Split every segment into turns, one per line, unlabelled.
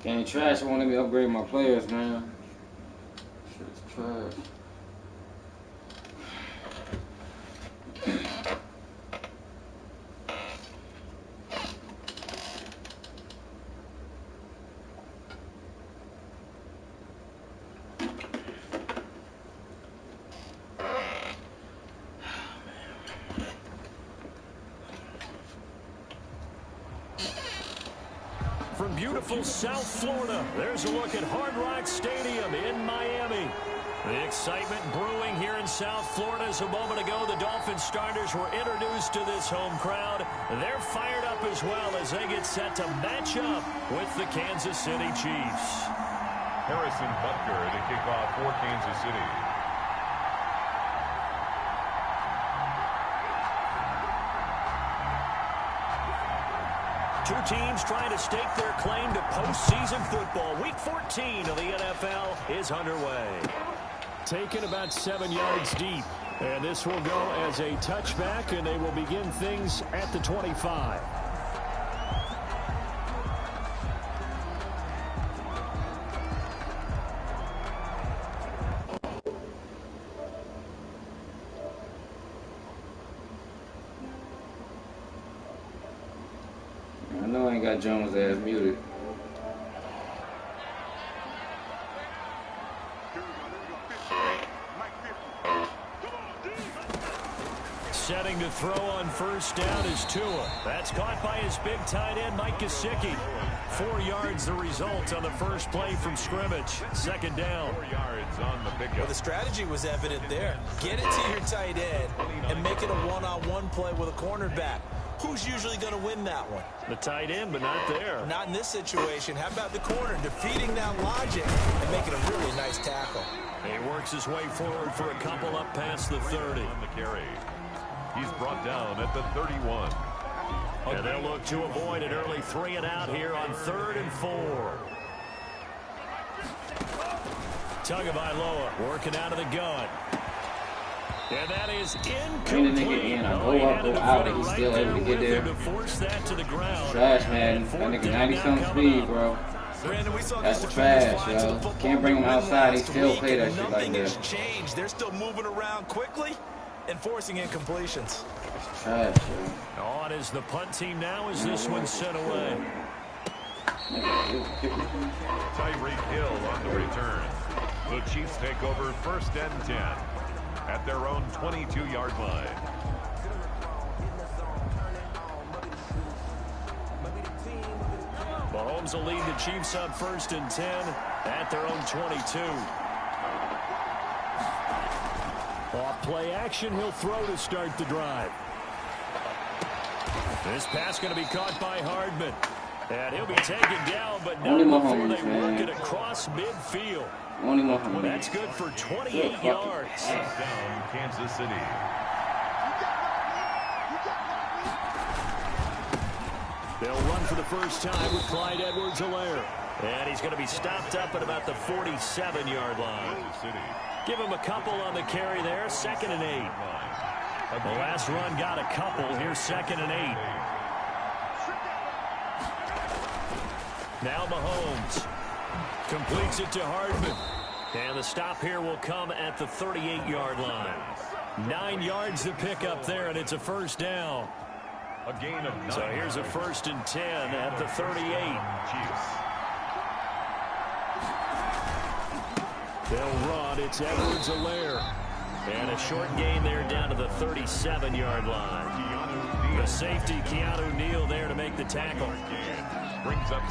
Game trash. I won't let me upgrade my players, man. Shit's trash.
From beautiful South Florida, there's a look at Hard Rock Stadium in Miami. The excitement brewing here in South Florida as a moment ago the Dolphins starters were introduced to this home crowd. They're fired up as well as they get set to match up with the Kansas City Chiefs.
Harrison Butker to kick off for Kansas City.
Two teams trying to stake their claim to postseason football. Week 14 of the NFL is underway. Taken about 7 yards deep. And this will go as a touchback, and they will begin things at the 25.
I know I ain't got Jones' ass muted.
Setting to throw on first down is Tua. That's caught by his big tight end, Mike Gesicki. 4 yards the result on the first play from scrimmage. Second down.
4 yards on the pickup.
Well, the strategy was evident there. Get it to your tight end and make it a one-on-one play with a cornerback. Who's usually going to win that one?
The tight end, but not there.
Not in this situation. How about the corner defeating that logic and making a really nice tackle?
He works his way forward for a couple up past the 30.
On the carry. He's brought down at the 31.
And they'll look to avoid an early 3 and out here on 3rd and 4. Tagovailoa working out of the gun. And that is incomplete.
I go up, go out, and he's still able to get there.
To force that to the ground.
Trash, man. That nigga 90-something speed, bro. That's trash, yo. Can't bring him outside. He still play that shit like that.
Changed. They're still moving around quickly and forcing incompletions.
That's trash, yo.
On is the punt team now as this one's sent away.
Tyreek Hill on the return. The Chiefs take over 1st and 10 at their own 22-yard line.
Mahomes will lead the Chiefs up 1st and 10 at their own 22. Off play action, he'll throw to start the drive. This pass going to be caught by Hardman. And he'll be taken down, but not before they work it across midfield. Well, that's good for 28 yards.
Down Kansas City.
They'll run for the first time with Clyde Edwards-Helaire. And he's going to be stopped up at about the 47-yard line. Give him a couple on the carry there. 2nd and 8. The last run got a couple. Here's 2nd and 8. Now Mahomes completes it to Hardman. And the stop here will come at the 38-yard line. 9 yards to pick up there, and it's a first down.
A gain of 9.
So here's a 1st and 10 at the 38.
Chiefs.
They'll run. It's Edwards-Helaire. And a short gain there down to the 37-yard line. The safety, Keanu Neal, there to make the tackle.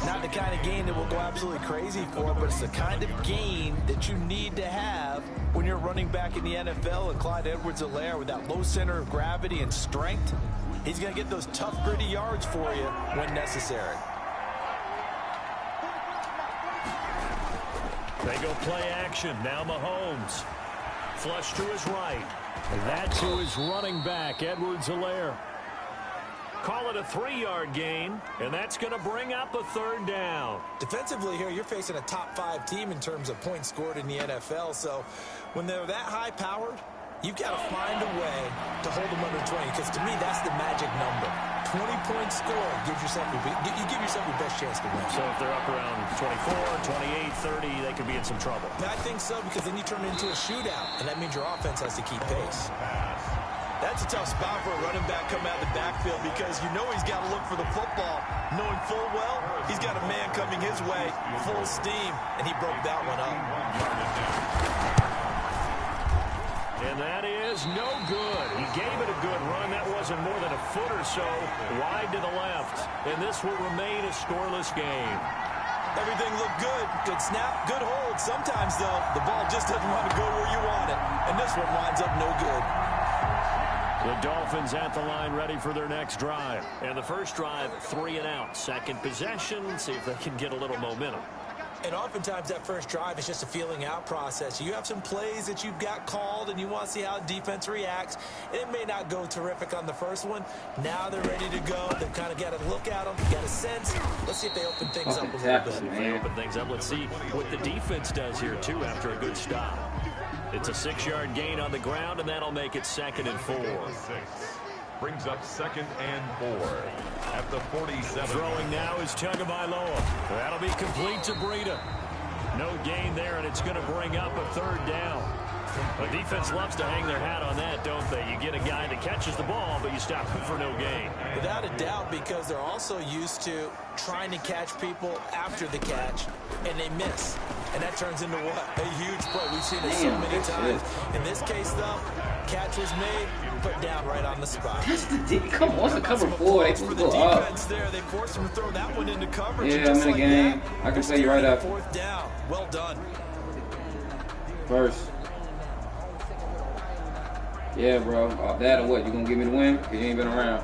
Not the kind of gain that we'll go absolutely crazy for, but it's the kind of gain that you need to have when you're running back in the NFL. And Clyde Edwards-Helaire, with that low center of gravity and strength, he's going to get those tough, gritty yards for you when necessary.
They go play action. Now Mahomes. Flush to his right. That to his running back, Edwards-Helaire. Call it a 3-yard gain, and that's going to bring up a 3rd down.
Defensively here, you're facing a top-5 team in terms of points scored in the NFL, so when they're that high-powered, you've got to find a way to hold them under 20, because to me, that's the magic number. 20-point score gives yourself you give yourself your best chance to win.
So if they're up around 24, 28, 30, they could be in some trouble.
I think so, because then you turn it into a shootout, and that means your offense has to keep pace. That's a tough spot for a running back coming out of the backfield, because you know he's got to look for the football, knowing full well he's got a man coming his way, full steam, and he broke that one up.
And that is no good. He gave it a good run. That wasn't more than a foot or so wide to the left. And this will remain a scoreless game.
Everything looked good. Good snap, good hold. Sometimes, though, the ball just doesn't want to go where you want it. And this one winds up no good.
The Dolphins at the line, ready for their next drive. And the first drive, 3 and out. Second possession, see if they can get a little momentum.
And oftentimes that first drive is just a feeling out process. You have some plays that you've got called, and you want to see how defense reacts. And it may not go terrific on the first one. Now they're ready to go. They've kind of got to look at them, got a sense. Let's see if they open things up a little bit.
If they open things up, let's see what the defense does here, too, after a good stop. It's a 6-yard gain on the ground, and that'll make it 2nd and 4.
Brings up 2nd and 4 at the 47.
Throwing now is Tagovailoa. That'll be complete to Breida. No gain there, and it's going to bring up a 3rd down. The defense loves to hang their hat on that, don't they? You get a guy that catches the ball, but you stop him for no gain.
Without a doubt, because they're also used to trying to catch people after the catch, and they miss. And that turns into what? A huge play. We've seen it so many times. In this case, though, catch was made, put down right on the spot.
That's the come on, what's the cover 4? They can go up.
There, they forced him to throw that one into coverage.
Yeah, I'm in the game. I can tell you right up.
4th down. Well done.
First. Yeah, bro. That or what? You gonna give me the win? Cause you ain't been around.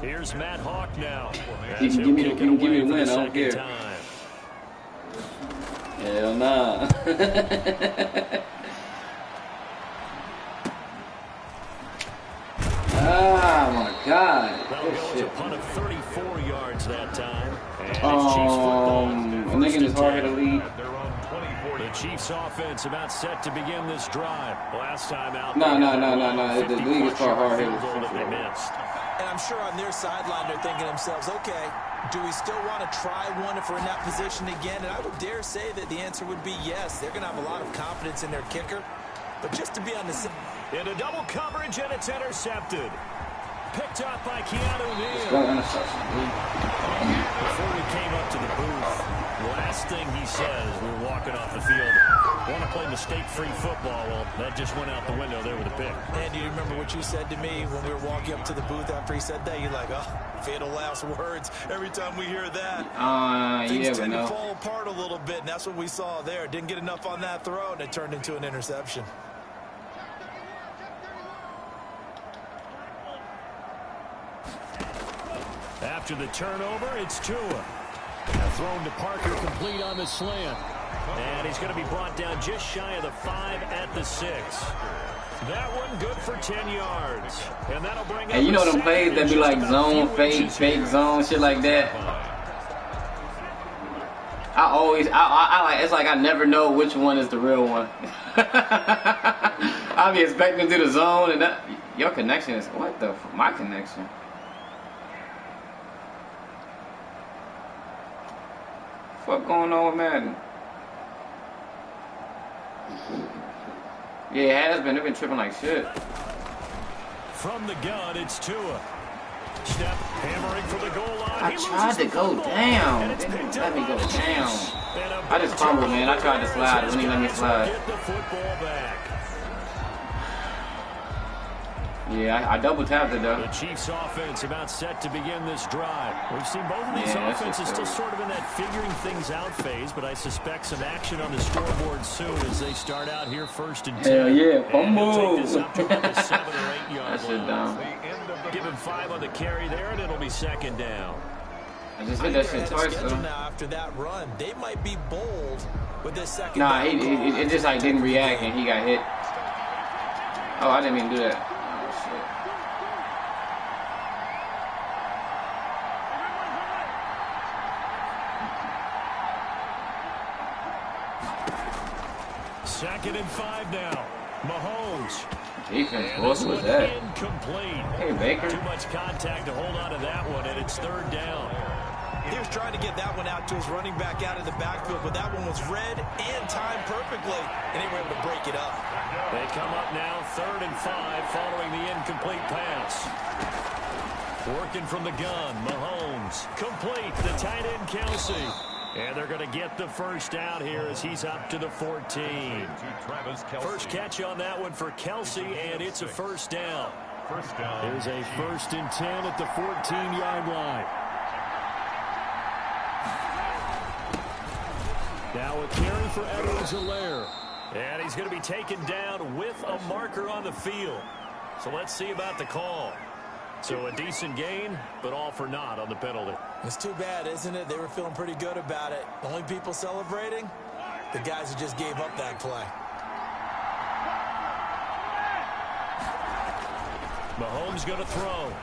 Here's Matt Hawk now.
You can give me the win. I don't care. Hell nah. Oh my God.
That'll go as a punt of 34 yards that time. And it's
I'm thinking it's hard to lead.
The Chiefs offense about set to begin this drive. Last time out.
No. The league is far hard hit.
That they missed.
And I'm sure on their sideline they're thinking to themselves, okay, do we still want to try one if we're in that position again? And I would dare say that the answer would be yes. They're going to have a lot of confidence in their kicker. But just to be on the side.
Into double coverage, and it's intercepted. Picked up by Keanu Neal. Before he came up to the booth, the last thing he says, we were walking off the field, want to play mistake-free football. Well, that just went out the window there with a pick.
And do you remember what you said to me when we were walking up to the booth after he said that? You're like, oh, fatal last words. Every time we hear that, things tend to fall apart a little bit, and that's what we saw there. Didn't get enough on that throw, and it turned into an interception.
After the turnover, it's Tua. Thrown to Parker, complete on the slant. And he's going to be brought down just shy of the 5 at the 6. That one good for 10 yards. And that'll bring up.
And you know them plays that be like zone, fake zone, shit like that. It's like I never know which one is the real one. I'll be expecting to do the zone, and that, your connection is, what the, my connection? What's going on with Madden? Yeah, it has been. They've been tripping like shit.
From the gun, it's Tua. Step hammering for the goal line.
I tried to go down. They didn't let me go down. I just fumbled, man. I tried to slide. It wouldn't even let me slide.
Get the football back.
Yeah, I double tapped it though.
The Chiefs offense about set to begin this drive. We've seen both of these offenses still sort of in that figuring things out phase, but I suspect some action on the scoreboard soon as they start out here 1st and 10.
Hell yeah,
fumble. Take this up to about the 7 or 8 yard
line.
Give him 5 on the carry there, and it'll be 2nd down.
I just hit that shit twice though.
Now after that run, they might be bold with this second.
Nah, it just like didn't react and he got hit. Oh, I didn't even do that.
Second and 5 now. Mahomes.
Defense, what was that?
Incomplete.
Hey, Baker.
Too much contact to hold on to that one, and it's third down.
He was trying to get that one out to his running back out of the backfield, but that one was read and timed perfectly, and they were able to break it up.
They come up now 3rd and 5 following the incomplete pass. Working from the gun, Mahomes. Complete, the tight end, Kelsey. And they're going to get the first down here as he's up to the 14. First catch on that one for Kelsey, and it's a first down. Here's a 1st and 10 at the 14-yard line. Now a carry for Edwards-Helaire. And he's going to be taken down with a marker on the field. So let's see about the call. So a decent gain, but all for naught on the penalty.
It's too bad, isn't it? They were feeling pretty good about it. The only people celebrating, the guys who just gave up that play.
Mahomes going to throw.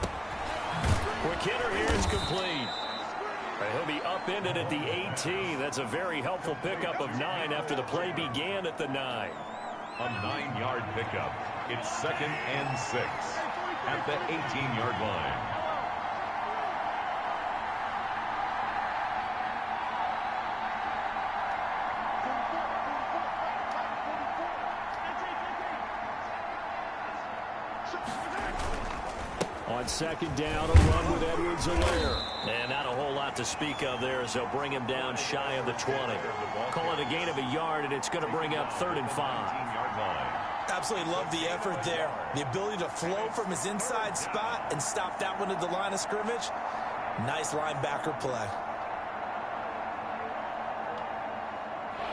Quick hitter here is complete. And he'll be upended at the 18. That's a very helpful pickup of 9 after the play began at the 9.
A 9-yard pickup. It's 2nd and 6 at the 18-yard line.
On 2nd down, a run with Edwards-Helaire. And not a whole lot to speak of there as they'll bring him down shy of the 20. Call it a gain of a yard, and it's going to bring up 3rd and 5.
Absolutely love the effort there. The ability to flow from his inside spot and stop that one at the line of scrimmage. Nice linebacker play.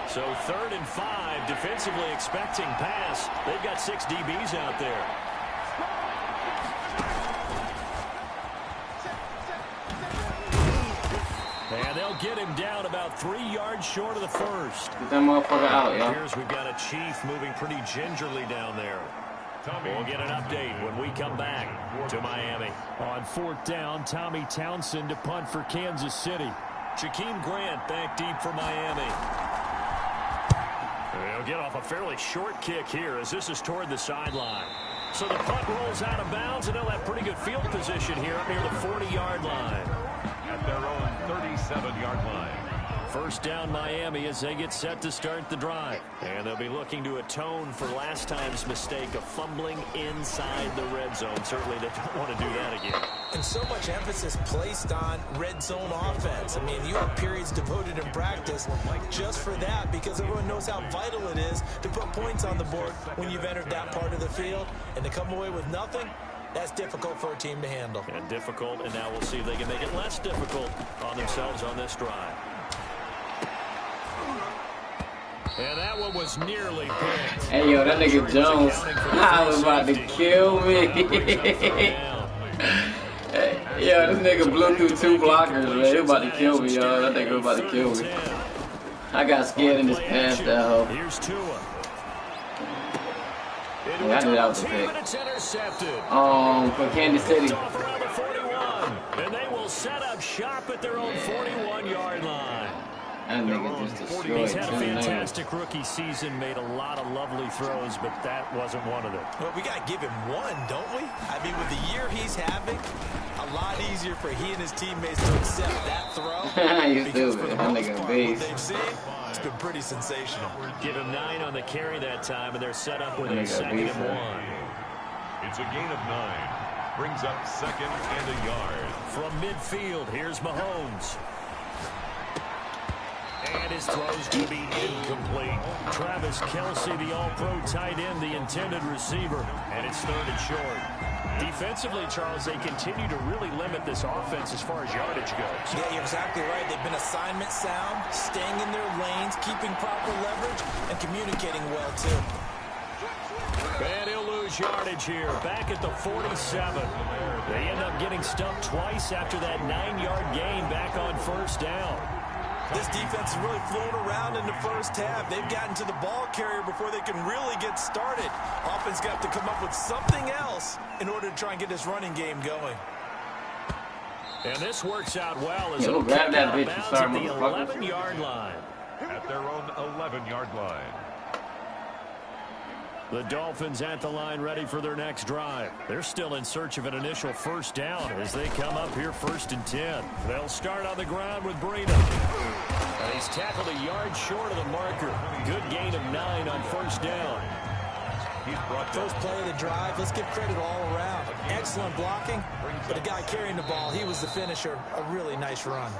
So 3rd and 5, defensively expecting pass. They've got 6 DBs out there. And they'll get him down about 3 yards short of the first.
Get that motherfucker out, yo.
Here's we've got a Chief moving pretty gingerly down there. We'll get an update when we come back to Miami. On 4th down, Tommy Townsend to punt for Kansas City. Jakeem Grant back deep for Miami. They'll get off a fairly short kick here as this is toward the sideline. So the punt rolls out of bounds, and they'll have pretty good field position here up near the 40-yard line.
At their own 37-yard line.
First down Miami as they get set to start the drive. And they'll be looking to atone for last time's mistake of fumbling inside the red zone. Certainly they don't want to do that again.
And so much emphasis placed on red zone offense. I mean, you have periods devoted in practice just for that because everyone knows how vital it is to put points on the board when you've entered that part of the field. And to come away with nothing, that's difficult for a team to handle.
And difficult, and now we'll see if they can make it less difficult on themselves on this drive. And that one was nearly picked.
Hey, yo, that nigga Jones, I was about to kill me. Yo, this nigga blew through 2 blockers, man. He was about to kill me, yo. That nigga was about to kill me. I got scared in this pass, though.
Here's Tua.
Yeah, I knew that was a pick. For Kansas City.
And they will set up shop at their own 41-yard line.
That nigga just destroyed.
He's had a fantastic rookie season, made a lot of lovely throws, but that wasn't one of them.
Well, we got to give him one, don't we? I mean, with the year he's having, a lot easier for he and his teammates to accept that throw.
You stupid. That nigga beast.
They've seen, it's been pretty sensational.
Give him 9 on the carry that time, and they're set up with a 2nd and 1.
It's a gain of 9. Brings up 2nd and a yard.
From midfield, here's Mahomes. And his throw's going to be incomplete. Travis Kelce, the all-pro tight end, the intended receiver. And it's 3rd and short. Defensively, Charles, they continue to really limit this offense as far as yardage goes.
Yeah, you're exactly right. They've been assignment sound, staying in their lanes, keeping proper leverage, and communicating well, too.
And he'll lose yardage here, back at the 47. They end up getting stumped twice after that 9-yard gain back on 1st down.
This defense has really flown around in the first half. They've gotten to the ball carrier before they can really get started. Offense got to come up with something else in order to try and get this running game going.
And this works out well as
we'll grab that bitch
bounds
and start
at the 11-yard line.
At their own 11-yard line.
The Dolphins at the line ready for their next drive. They're still in search of an initial first down as they come up here 1st and 10. They'll start on the ground with Breida. He's tackled a yard short of the marker. Good gain of 9 on 1st down.
First play of the drive, let's give credit all around. Excellent blocking, but the guy carrying the ball, he was the finisher. A really nice run.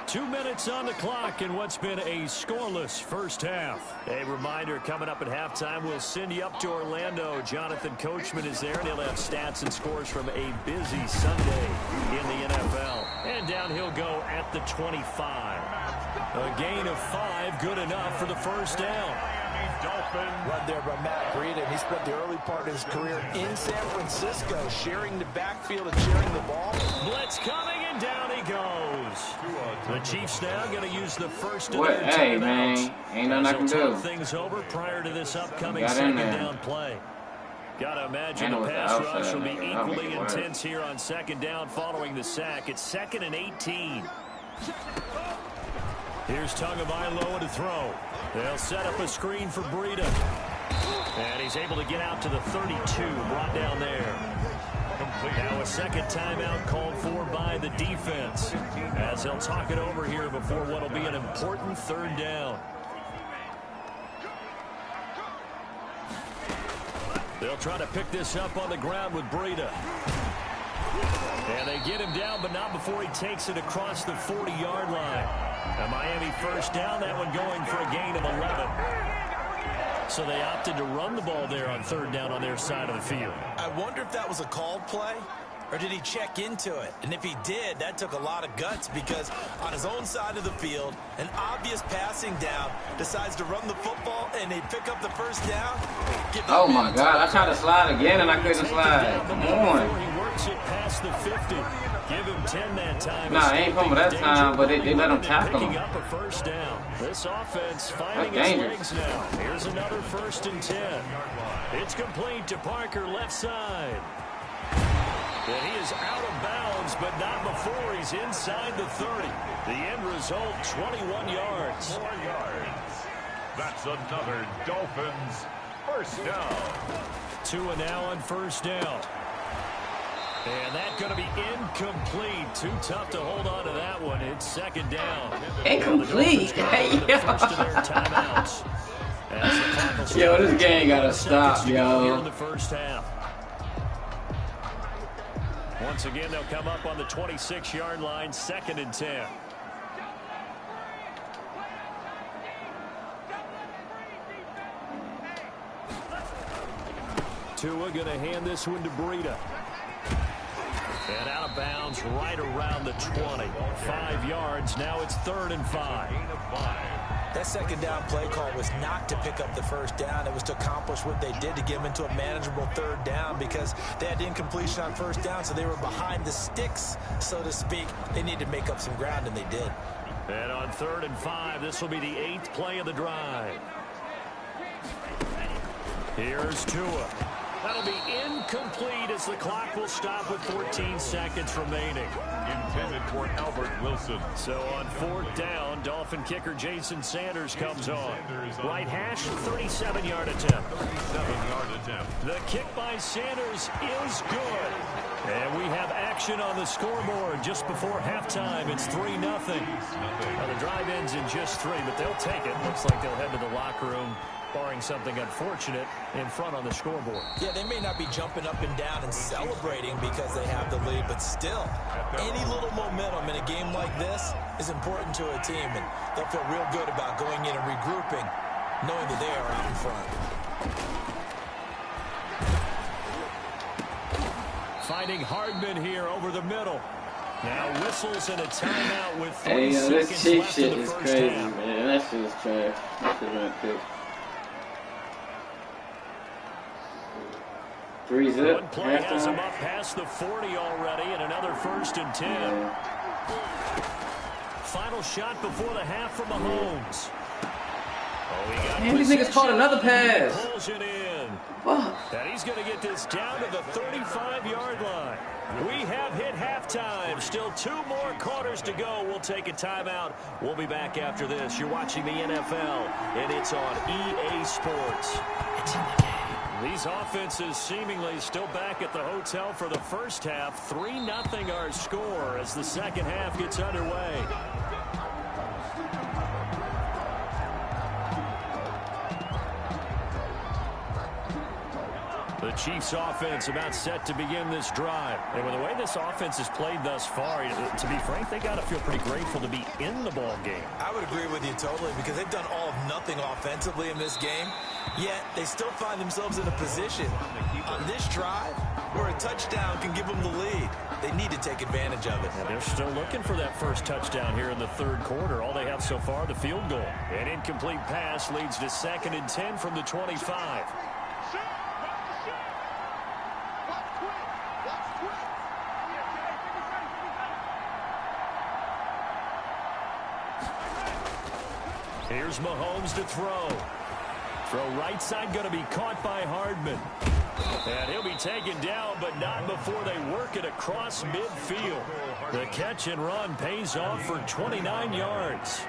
2 minutes on the clock in what's been a scoreless first half. A reminder, coming up at halftime, we'll send you up to Orlando. Jonathan Coachman is there, and he'll have stats and scores from a busy Sunday in the NFL. And down he'll go at the 25. A gain of 5, good enough for the first down.
Run there by Matt Breida, and he spent the early part of his career in San Francisco, sharing the backfield and sharing the ball.
Blitz coming, and down he goes. The Chiefs now going to use the first of
What?
their
Hey,
timeouts.
man. Ain't nothing I can do.
Things over prior to this upcoming
Got in
second
there.
down play. Got to imagine
I know
the
what the
pass
outside
rush will be
nigga. I'll make
equally
it work.
intense here on second down following the sack. It's 2nd and 18. Here's Tagovailoa to throw. They'll set up a screen for Breida. And he's able to get out to the 32, brought down there. Now a second timeout called for by the defense, as they'll talk it over here before what will be an important 3rd down. They'll try to pick this up on the ground with Breida. And they get him down, but not before he takes it across the 40-yard line. A Miami first down, that one going for a gain of 11. So they opted to run the ball there on 3rd down on their side of the field.
I wonder if that was a called play, or did he check into it? And if he did, that took a lot of guts, because on his own side of the field, an obvious passing down, decides to run the football, and they pick up the first down.
Oh my God, I tried to slide again and I couldn't slide. Come on.
He works it past the 50. Give him 10 that time.
Nah, ain't coming that time, but they let him tackle
Picking
him.
up a first down. This offense finding
That's
its
dangerous.
legs now. Here's another 1st and 10. It's complete to Parker, left side. And he is out of bounds, but not before he's inside the 30. The end result, 21 yards.
4 yards. That's another Dolphins first down.
Tua now on 1st down. And that's going to be incomplete. Too tough to hold on to that one. It's 2nd down.
Incomplete?
First of their timeouts.
Yo, this game gotta stop, yo.
Here in the first half. Once again, they'll come up on the 26-yard line, 2nd and 10. Tua going to hand this one to Breida. And out of bounds right around the 20. 5 yards. Now it's 3rd and 5.
That second down play call was not to pick up the first down. It was to accomplish what they did to get them into a manageable 3rd down, because they had incompletion on 1st down, so they were behind the sticks, so to speak. They needed to make up some ground, and they did.
And on 3rd and 5, this will be the 8th play of the drive. Here's Tua. That'll be incomplete as the clock will stop with 14 seconds remaining.
Intended for Albert Wilson.
So on 4th down, Dolphin kicker Jason Sanders comes on. Right hash, 37-yard attempt.
37-yard attempt.
The kick by Sanders is good. And we have action on the scoreboard just before halftime. It's 3-0. Now the drive ends in just 3, but they'll take it. Looks like they'll head to the locker room, barring something unfortunate, in front on the scoreboard.
Yeah, they may not be jumping up and down and celebrating because they have the lead, but still, any little momentum in a game like this is important to a team, and they'll feel real good about going in and regrouping, knowing that they are out in front.
Finding Hardman here over the middle. Now whistles and a timeout with 3
Hey, yo,
seconds
this cheap
left
shit
in the
is
first
crazy,
half.
man. That shit is trash. That shit ain't pick. 3 zip.
One play has him
Halftime.
up past the 40 already, and another 1st and 10.
Yeah.
Final shot before the half from Mahomes. Oh, he got
Man, these niggas caught another pass.
Pulls it in.
Fuck.
And he's going to get this down to the 35-yard line. We have hit halftime. Still 2 more quarters to go. We'll take a timeout. We'll be back after this. You're watching the NFL, and it's on EA Sports. It's in the game. These offenses seemingly still back at the hotel for the first half. 3-0 our score as the second half gets underway. The Chiefs offense about set to begin this drive. And with the way this offense has played thus far, to be frank, they got to feel pretty grateful to be in the ball game.
I would agree with you totally because they've done all of nothing offensively in this game, yet they still find themselves in a position on this drive where a touchdown can give them the lead. They need to take advantage of it.
And they're still looking for that first touchdown here in the third quarter. All they have so far, the field goal. An incomplete pass leads to 2nd and 10 from the 25. Here's Mahomes to throw. Throw right side going to be caught by Hardman. And he'll be taken down, but not before they work it across midfield. The catch and run pays off for 29 yards.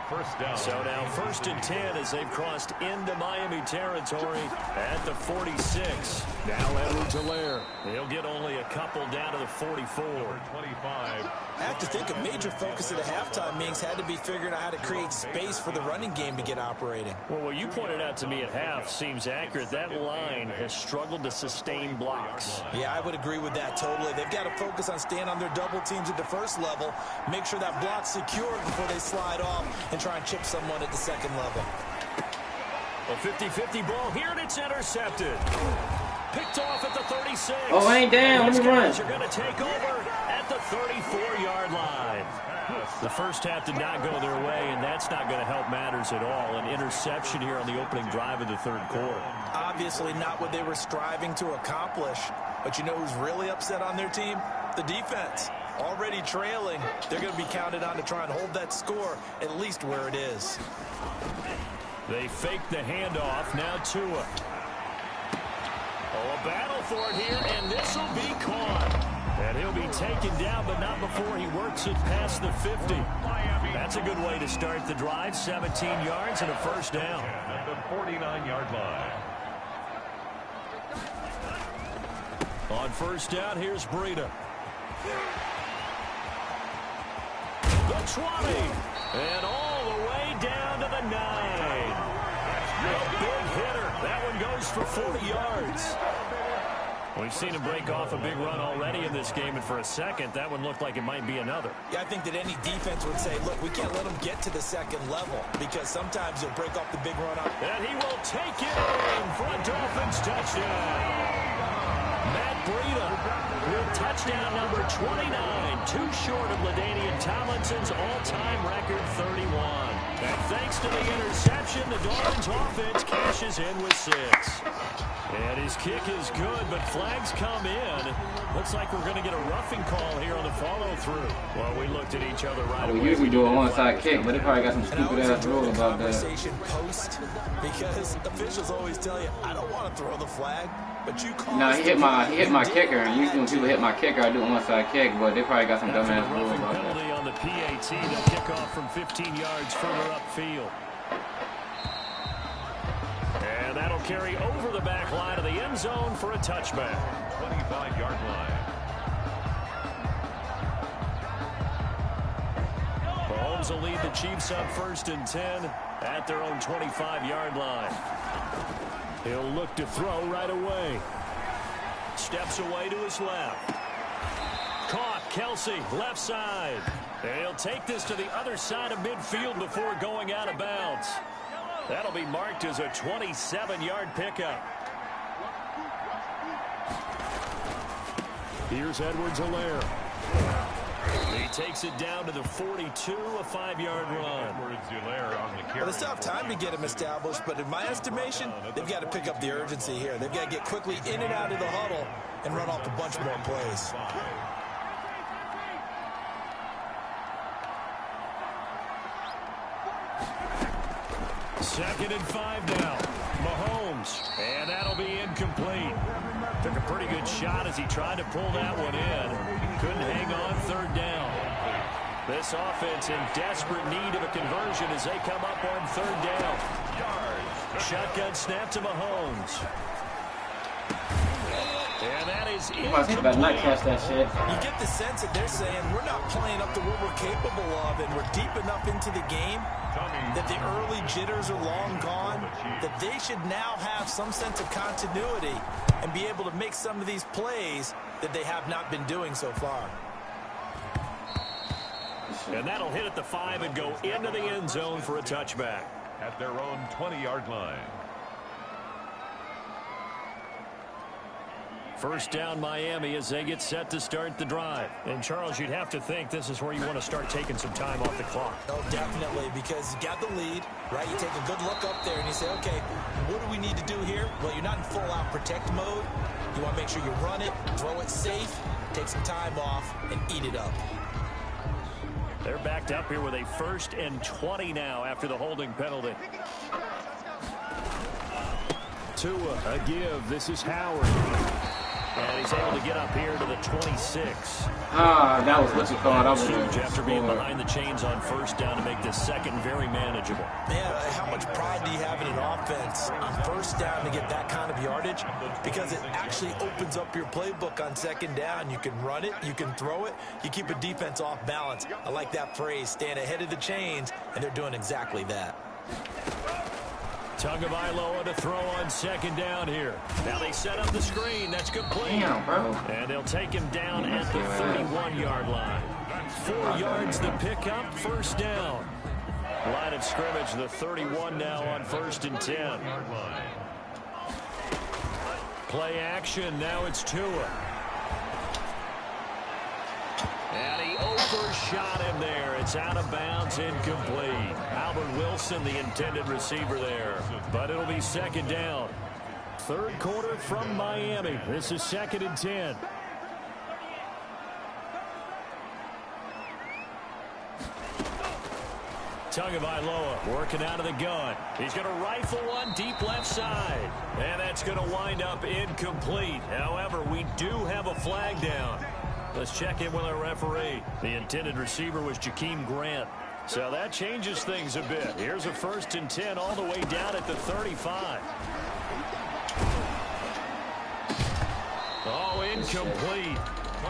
First down.
So now 1st and 10 as they've crossed into Miami territory at the 46. Now Edwards-Helaire. He'll get only a couple down to the 44.
25.
I have to think a major focus at the halftime meetings had to be figuring out how to create space for the running game to get operating.
Well, what you pointed out to me at half seems accurate. That line has struggled to sustain blocks.
Yeah, I would agree with that totally. They've got to focus on staying on their double teams at the first level, make sure that block's secured before they slide off and try and chip someone at the second level.
A 50-50 ball here, and it's intercepted. Picked off at the 36.
Oh, I ain't down. Let me run.
These guys are going to take over at the 34-yard line. The first half did not go their way, and that's not going to help matters at all. An interception here on the opening drive of the third quarter.
Obviously not what they were striving to accomplish. But you know who's really upset on their team? The defense. Already trailing, they're going to be counted on to try and hold that score at least where it is.
They fake the handoff. Now Tua. Oh, a battle for it here, and this will be caught. And he'll be taken down, but not before he works it past the 50. That's a good way to start the drive. 17 yards and a first down.
At the 49-yard line.
On first down, here's Breida. The 20. And all the way down to the 9. A big hitter. That one goes for 40 yards. We've seen him break off a big run already in this game, and for a second, that one looked like it might be another.
Yeah, I think that any defense would say, look, we can't let him get to the second level because sometimes he'll break off the big run up.
And he will take it in for a Dolphins touchdown. Matt Breida with touchdown number 29, too short of LaDainian Tomlinson's all-time record 31. And thanks to the interception, the Dolphins offense cashes in with 6. And his kick is good, but flags come in. Looks like we're going to get a roughing call here on the follow-through. Well, we looked at each other right away.
We usually do an onside kick, but they probably got some stupid-ass rule about that.
Post, because officials always tell you, I don't want to throw the flag, but you call.
No, he hit my kicker, and usually when people hit my kicker, I do an onside kick, but they probably got some dumbass rule about that.
Penalty on the PAT. They'll kick off from 15 yards further upfield. And that'll carry over the back line of the end zone for a touchback.
25-yard line.
Mahomes will lead the Chiefs up 1st and 10 at their own 25-yard line. He'll look to throw right away. Steps away to his left. Caught, Kelsey, left side. And he'll take this to the other side of midfield before going out of bounds. That'll be marked as a 27-yard pickup. Here's Edwards-Helaire. He takes it down to the 42, a 5-yard run.
Edwards-Helaire on the carry.
Well, it's tough time to get him established, but in my estimation, they've got to pick up the urgency here. They've got to get quickly in and out of the huddle and run off a bunch more plays.
2nd and 5 now. Mahomes. And that'll be incomplete. Took a pretty good shot as he tried to pull that one in. Couldn't hang on 3rd down. This offense in desperate need of a conversion as they come up on 3rd down. Shotgun snap to Mahomes. is
He better not catch that shit.
You get the sense that they're saying we're not playing up to what we're capable of, and we're deep enough into the game that the early jitters are long gone, that they should now have some sense of continuity and be able to make some of these plays that they have not been doing so far.
And that'll hit at the 5 and go into the end zone for a touchback.
At their own 20-yard line.
First down Miami as they get set to start the drive. And Charles, you'd have to think this is where you want to start taking some time off the clock.
Oh, definitely, because you got the lead, right? You take a good look up there and you say, okay, what do we need to do here? Well, you're not in full-out protect mode. You want to make sure you run it, throw it safe, take some time off, and eat it up.
They're backed up here with a 1st and 20 now after the holding penalty. Tua, a give. This is Howard. And he's able to get up here to the 26.
Ah, that was what you called. That was
huge after being behind the chains on 1st down to make this second very manageable.
Man, how much pride do you have in an offense on 1st down to get that kind of yardage? Because it actually opens up your playbook on 2nd down. You can run it, you can throw it, you keep a defense off balance. I like that phrase, stand ahead of the chains, and they're doing exactly that.
Tagovailoa to throw on 2nd down here. Now they set up the screen. That's complete.
Damn, bro.
And they'll take him down at the 31-yard line. 4 yards the pickup, 1st down. Line of scrimmage, the 31 now on 1st and 10. Play action. Now it's Tua. And he overshot him there. It's out of bounds, incomplete. Albert Wilson, the intended receiver there. But it'll be 2nd down. 3rd quarter from Miami. This is 2nd and 10. Tagovailoa working out of the gun. He's going to rifle one deep left side. And that's going to wind up incomplete. However, we do have a flag down. Let's check in with our referee. The intended receiver was Jakeem Grant. So that changes things a bit. Here's a 1st and 10 all the way down at the 35. Oh, incomplete.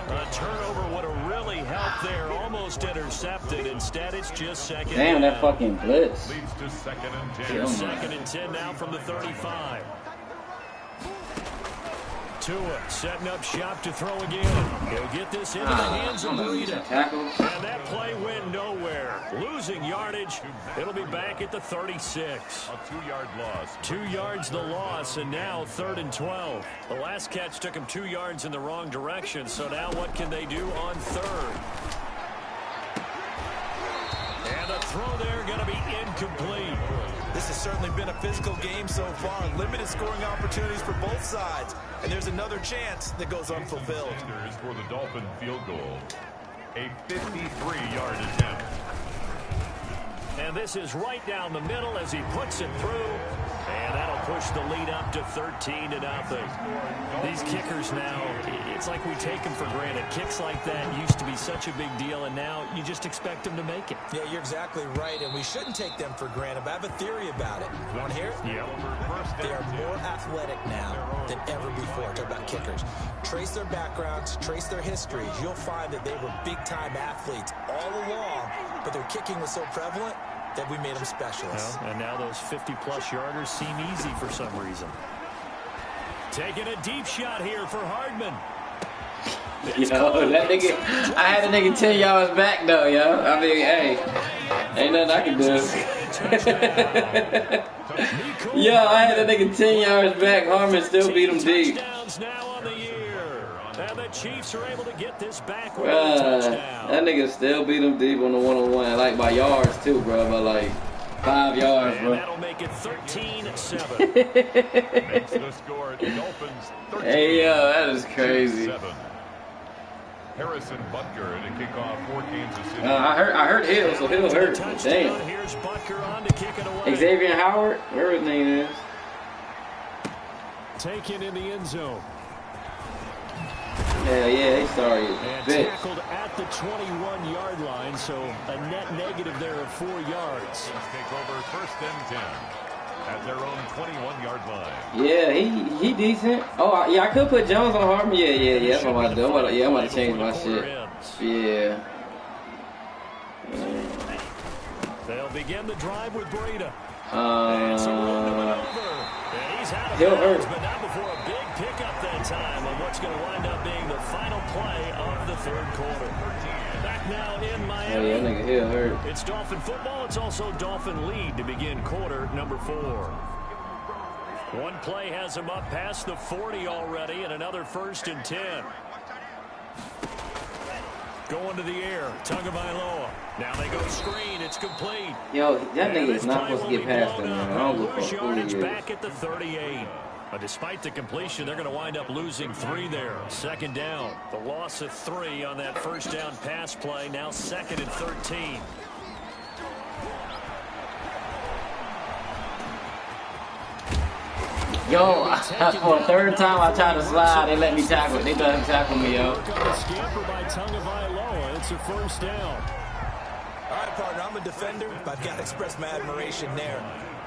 A turnover would have really helped there. Almost intercepted. Instead, it's just 2nd.
Damn, that fucking blitz.
Leads to 2nd and 10.
Here's 2nd and 10 now from the 35. Tua setting up shop to throw again. He'll get this into the hands of Breida. And that play went nowhere. Losing yardage. It'll be back at the 36.
A 2-yard loss.
2 yards the loss, and now 3rd and 12. The last catch took him 2 yards in the wrong direction, so now what can they do on 3rd? And the throw there going to be incomplete.
This has certainly been a physical game so far. Limited scoring opportunities for both sides. And there's another chance that goes unfulfilled.
Sanders for the Dolphin field goal. A 53-yard attempt.
And this is right down the middle as he puts it through. And that'll push the lead up to 13-0. These kickers now, it's like we take them for granted. Kicks like that used to be such a big deal, and now you just expect them to make it.
Yeah, you're exactly right, and we shouldn't take them for granted. But I have a theory about it. You want to hear it?
Yeah.
They are more athletic now than ever before. Talk about kickers. Trace their backgrounds, trace their histories. You'll find that they were big-time athletes all along, but their kicking was so prevalent that we made them specialists.
Well, and now those 50-plus yarders seem easy for some reason. Taking a deep shot here for Hardman.
Yo, that nigga, I had a nigga 10 yards back though, yo. I mean, hey, ain't nothing I can do. Yo, I had a nigga 10 yards back. Harmon still beat him deep.
And the Chiefs are able to get this back with
Bruh,
a touchdown.
that nigga still beat him deep on the one-on-one, like by yards too, bro, by like 5 yards,
And
bro.
that'll make it 13-7.
Makes the score. Dolphins 13.
Hey, yo, that is crazy.
7. Harrison Butker to kick off for Kansas City.
I heard Hill, so Hill hurt. Damn.
Here's Butker on to kick it away.
Xavier Howard, whatever his name is.
Taken in the end zone.
Hell yeah, he's sorry.
And
Bitch.
tackled at the 21-yard line, so a net negative there of 4 yards.
Let's take over 1st and 10. at their own 21-yard line.
Yeah, he decent. Oh, yeah, I could put Jones on Hartman. Yeah. That's what I'm about to do. I'm about to change my shit. Yeah.
They'll begin the drive with Breida.
He'll hurt.
But not before a big pickup that time on what's going to wind up being the final play of the third quarter. Back now in Miami.
Oh, yeah, nigga, he'll hurt.
It's Dolphin football. It's also Dolphin lead to begin quarter number 4. One play has him up past the 40 already, and another 1st and 10. Going to the air, Tagovailoa. Now they go screen. It's complete.
Yo, that nigga is not supposed to get past him, man. I don't look for who he is.
Back at the 38. But despite the completion, they're going to wind up losing 3 there. 2nd down. The loss of 3 on that 1st down pass play. Now 2nd and 13.
Yo, for the 3rd time I tried to slide, they let me tackle. They done tackle me, yo.
Scamper by Tagovailoa. It's a 1st down.
All right, partner, I'm a defender, but I've got to express my admiration there.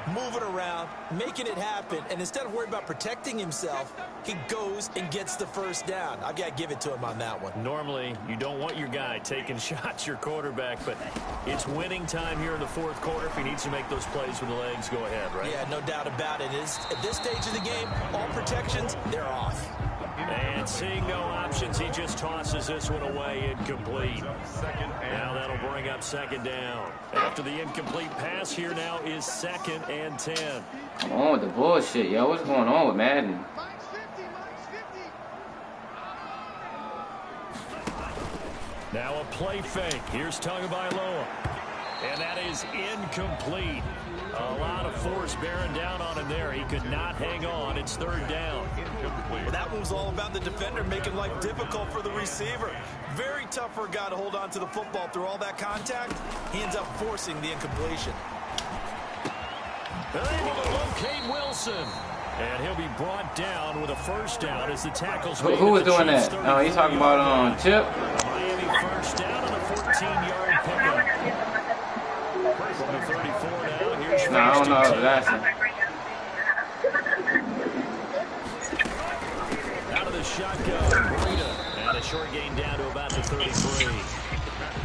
Moving around, making it happen, and instead of worrying about protecting himself, he goes and gets the 1st down. I've got to give it to him on that one.
Normally, you don't want your guy taking shots, your quarterback, but it's winning time here in the 4th quarter. If he needs to make those plays with the legs, go ahead, right?
Yeah, no doubt about it. At this stage of the game, all protections, they're off.
And seeing no options, he just tosses this one away, incomplete. Now that'll bring up 2nd down. After the incomplete pass, here now is 2nd and 10.
Come on with the bullshit, yo. What's going on with Madden?
Now a play fake. Here's Tagovailoa. And that is incomplete. A lot of force bearing down on him there. He could not hang on. It's 3rd down.
Well, that one was all about the defender making life difficult for the receiver. Very tough for a guy to hold on to the football through all that contact. He ends up forcing the incompletion.
They're able to locate Wilson. And he'll be brought down with a 1st down as the tackles.
Who was doing that? Oh, he's talking about Chip.
Miami 1st down on a 14-yard pickup. From the 34 now. Here's
No, I don't know if that's it.
Out of the shotgun, Breida. And a short gain down to about the 33.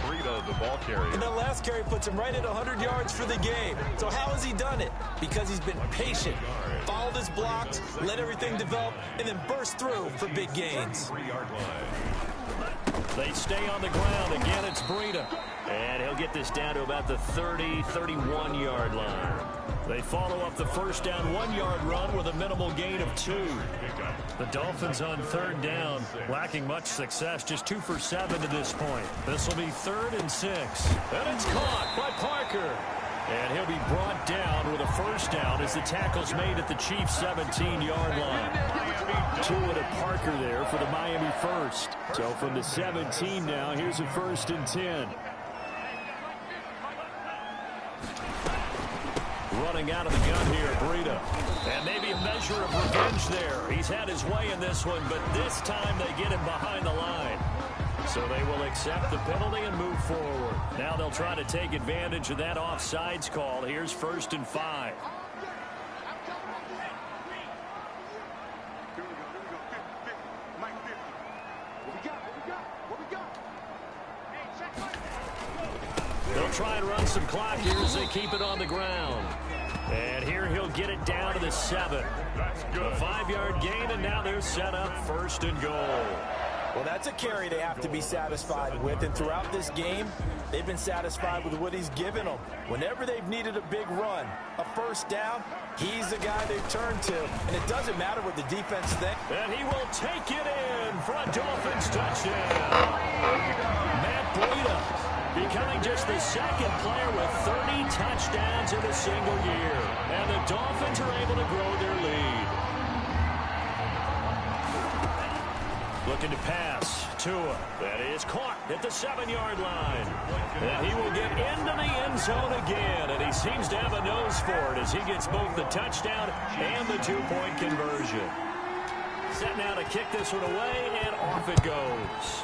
Breida, the ball carrier.
And that last carry puts him right at 100 yards for the game. So how has he done it? Because he's been patient, followed his blocks, let everything develop, and then burst through for big gains.
3-yard line.
They stay on the ground. Again, it's Breida. And he'll get this down to about the 30, 31-yard line. They follow up the 1st down 1-yard run with a minimal gain of 2. The Dolphins on 3rd down, lacking much success, just 2 for 7 to this point. This will be 3rd and 6. And it's caught by Parker. And he'll be brought down with a 1st down as the tackle's made at the Chiefs' 17-yard line. 2 to Parker there for the Miami 1st. So from the 17 now, here's a 1st and 10. Running out of the gun here, Breida. And maybe a measure of revenge there. He's had his way in this one, but this time they get him behind the line. So they will accept the penalty and move forward. Now they'll try to take advantage of that offsides call. Here's 1st and 5. They'll try and run some clock here as they keep it on the ground. And here he'll get it down to the 7. A 5-yard gain, and now they're set up 1st and goal.
Well, that's a carry they have to be satisfied with, and throughout this game, they've been satisfied with what he's given them. Whenever they've needed a big run, a 1st down, he's the guy they've turned to, and it doesn't matter what the defense thinks.
And he will take it in for a Dolphins touchdown. Matt Breida becoming just the 2nd player with 30 touchdowns in a single year. And the Dolphins are able to grow their lead. Looking to pass. Tua. That is caught at the 7-yard line. And he will get into the end zone again. And he seems to have a nose for it as he gets both the touchdown and the 2-point conversion. Set now to kick this one away, and off it goes.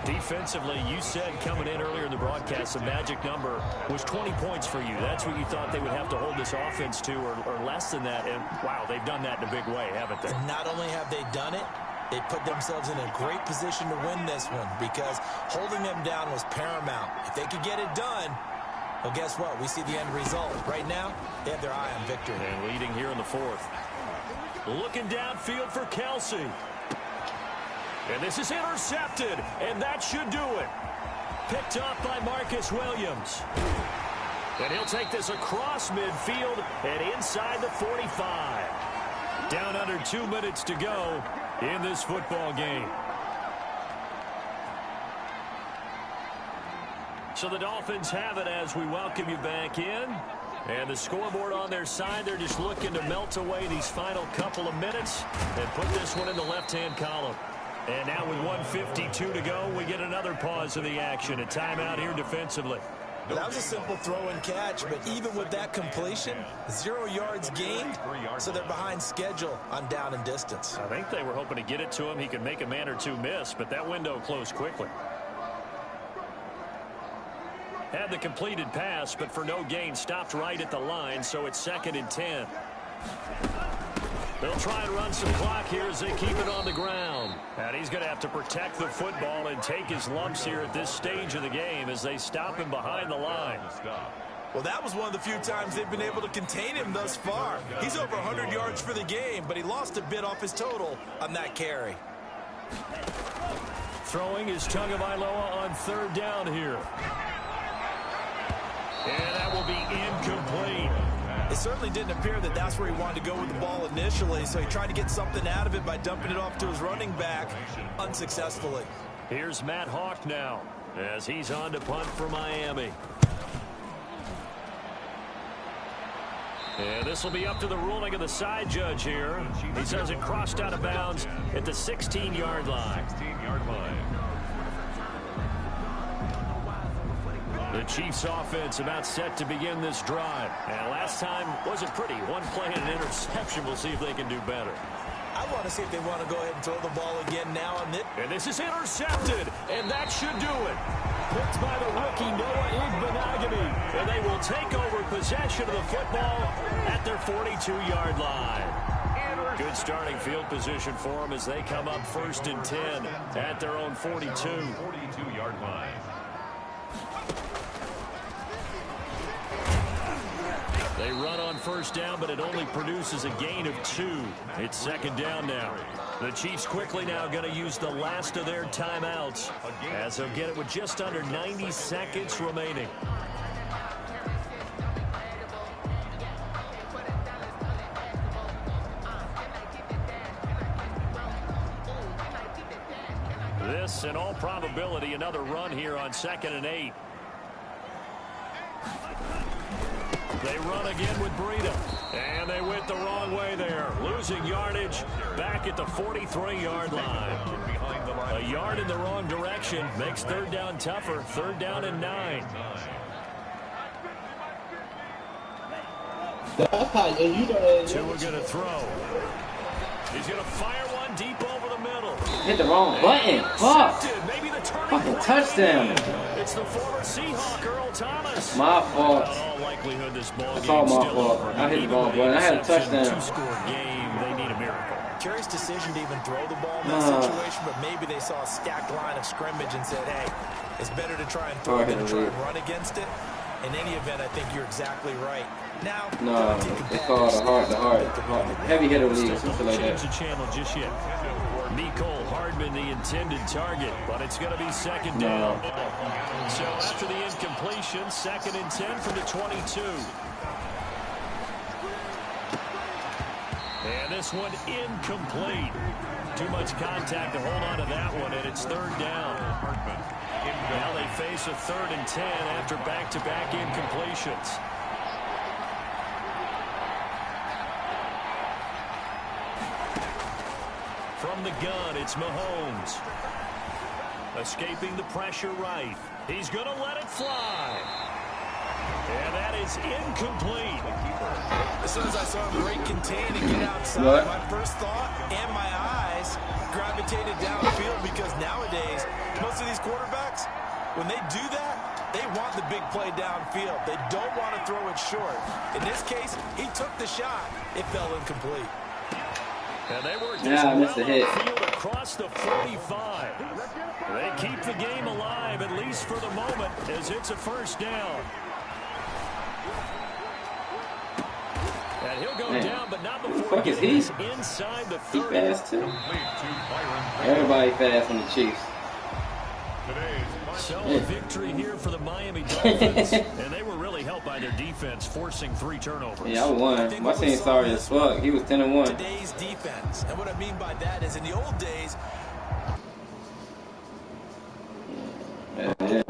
Defensively, you said coming in earlier in the broadcast, the magic number was 20 points for you. That's what you thought they would have to hold this offense to, or less than that. And, wow, they've done that in a big way, haven't they?
Not only have they done it, they put themselves in a great position to win this one because holding them down was paramount. If they could get it done, well, guess what? We see the end result. Right now, they have their eye on victory.
And leading here in the fourth. Looking downfield for Kelsey. And this is intercepted, and that should do it. Picked off by Marcus Williams. And he'll take this across midfield and inside the 45. Down under 2 minutes to go in this football game. So the Dolphins have it as we welcome you back in. And the scoreboard on their side, they're just looking to melt away these final couple of minutes and put this one in the left-hand column. And now with 1:52 to go, we get another pause of the action. A timeout here defensively.
That was a simple throw and catch, but even with that completion, 0 yards gained, so they're behind schedule on down and distance.
I think they were hoping to get it to him. He could make a man or two miss, but that window closed quickly. Had the completed pass, but for no gain, stopped right at the line, so it's 2nd and 10. They'll try and run some clock here as they keep it on the ground. And he's going to have to protect the football and take his lumps here at this stage of the game as they stop him behind the line.
Well, that was one of the few times they've been able to contain him thus far. He's over 100 yards for the game, but he lost a bit off his total on that carry.
Throwing is Tagovailoa on 3rd down here. And that will be incomplete.
It certainly didn't appear that that's where he wanted to go with the ball initially, so he tried to get something out of it by dumping it off to his running back unsuccessfully.
Here's Matt Hawk now as he's on to punt for Miami. And this will be up to the ruling of the side judge here. He says it crossed out of bounds at the 16-yard line.
16-yard line.
The Chiefs offense about set to begin this drive. And last time wasn't pretty. One play and an interception. We'll see if they can do better.
I want to see if they want to go ahead and throw the ball again now on this.
And this is intercepted. And that should do it. Picked by the rookie Noah Igbenogany. And they will take over possession of the football at their 42-yard line. Good starting field position for them as they come up 1st and 10 at their own 42.
42-yard line.
They run on 1st down, but it only produces a gain of 2. It's 2nd down now. The Chiefs quickly now going to use the last of their timeouts as they'll get it with just under 90 seconds remaining. This, in all probability, another run here on 2nd and 8. They run again with Breida. And they went the wrong way there. Losing yardage back at the 43-yard line. A yard in the wrong direction makes 3rd down tougher. 3rd down and 9. Tua going to throw. He's going to fire one deep over the middle.
Hit the wrong button. Fuck.
Maybe the
Fucking touchdown.
It's the former Seahawk, Earl Thomas.
My fault.
In all likelihood, this ball
That's
game
all my
still
fault.
over.
I hit the
Even
ball
with
button. I had a
interception,
touchdown.
Two-score game. They need a miracle.
Curious decision to even throw the ball in that situation, but maybe they saw a stacked line of scrimmage and said, hey, it's better to try and throw than to try and run against it. In any event, I think you're exactly right. Now,
no, it's called the heart. Heavy hitter league, something like that.
Change the channel just yet. Nicole Hardman, the intended target, but it's going to be 2nd down. So after the incompletion, 2nd and 10 from the 22. And this one incomplete. Too much contact to hold on to that one, and it's 3rd down. Now they face a 3rd and 10 after back-to-back incompletions. From the gun, it's Mahomes. Escaping the pressure right. He's going to let it fly. And that is incomplete.
As soon as I saw him break contain and get outside, my first thought and my eyes gravitate rotated downfield because nowadays, most of these quarterbacks, when they do that, they want the big play downfield. They don't want to throw it short. In this case, he took the shot. It fell incomplete.
And they worked
I missed the hit.
across the 45. They keep the game alive, at least for the moment, as it's a first down. And he'll go down, but not before he gets inside the 30.
He fast too. Everybody fast on the Chiefs.
So a victory here for the Miami Dolphins, and they were really helped by their defense, forcing 3 turnovers.
Yeah, I won. My team sorry as fuck. He was 10-1.
Today's defense, and what I mean by that is in the old days.
Yeah.